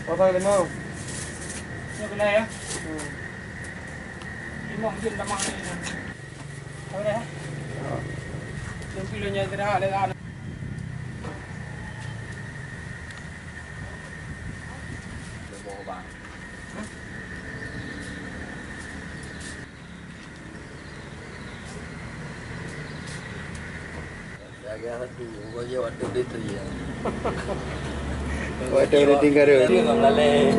Potong limau. Ini boleh ya? Limau mungkin lemah ni. Tahu dah. Yang kilonya tidak ada. Limau bang. Jaga hati, bukannya waktu dia teriak. Waktu dia tinggal dia. Dia tak boleh.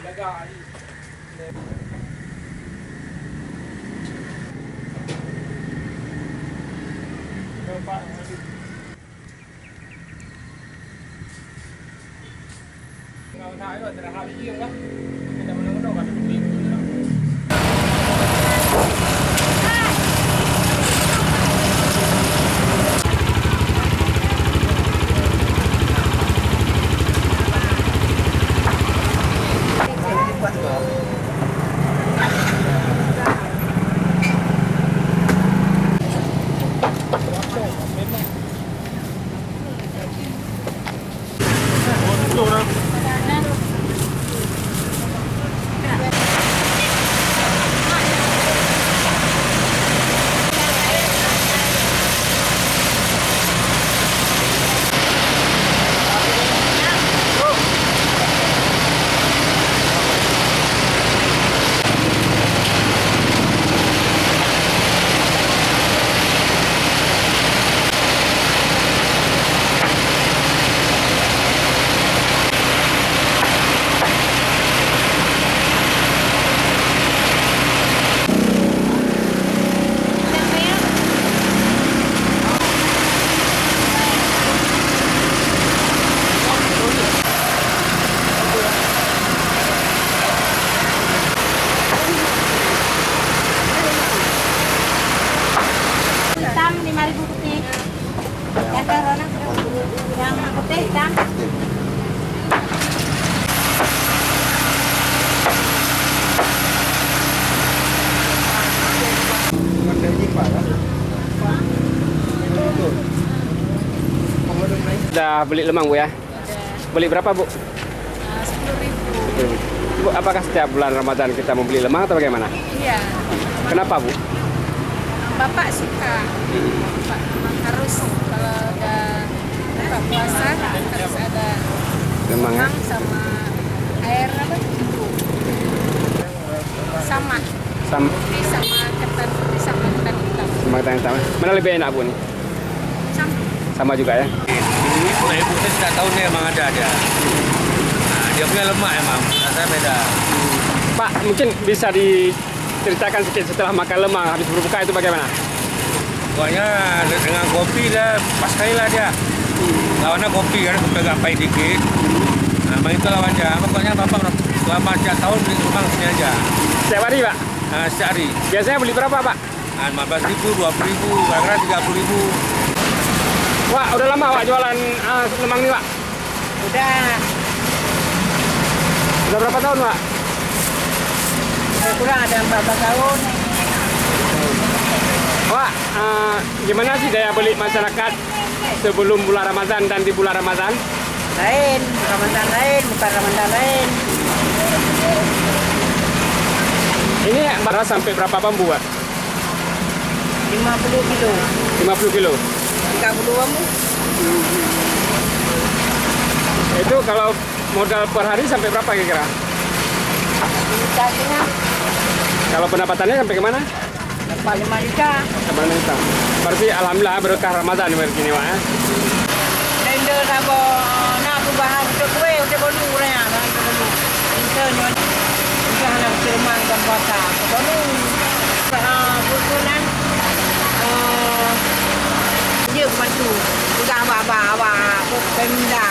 Jaga ni. Nampak. Kalau nak itu ada hal ini kan? Kita mana-mana kan beli. Hitam 5.000 putih. Yang putih hitam. Sudah beli lemang Bu ya? Beli berapa Bu? 10.000. Bu, apakah setiap bulan Ramadan kita membeli lemang atau bagaimana? Iya. Kenapa Bu? Bapak suka. Bapak memang harus kalau udah buka puasa harus ada Lemang ya? lemang sama air apa? Sama. Putih sama ketan putih sama ketan hitam. Sama ketan hitam. Mana lebih enak Bu nih? Sama. Sama juga ya? Ini ibu saya tidak tahu nih emang ada dia. Nah, dia punya lemak emang, rasanya beda. Pak, mungkin bisa diceritakan sedikit setelah makan lemang habis berbuka itu bagaimana? Pokoknya dengan kopi dia pas sekali lah dia. Lawannya kopi kan, kopi agak pahit dikit. Nah, emang itu lawannya. Pokoknya bapak selama 4 tahun beli lemang sini aja. Setiap hari Pak? Nah, setiap hari. Biasanya beli berapa Pak? Nah, 15.000, 20.000, kadang-kadang 30.000. Wah, udah lama Pak jualan lemang ini Pak? Udah Udah berapa tahun Pak? kurang ada 14 tahun. Wah, gimana sih daya beli masyarakat sebelum bulan Ramadan dan di bulan Ramadan? Lain, Ramadan lain, bukan Ramadan lain. Ini beras sampai berapa bambu Pak? 50 kilo. 50 kilo. 30 bambu. Itu kalau modal per hari sampai berapa kira-kira? Juta setengah. Kalau pendapatannya sampai kemana? Dapat 5 juta. Kemana itu? Berarti alhamdulillah berkah Ramadan begini Pak ya? Dan dia nak perubahan untuk kue, untuk bolu raya. Kita nyon. Kita nak cerman dan puasa. Bolu. Bukunan. Dia bantu. Juga apa-apa. Pemda.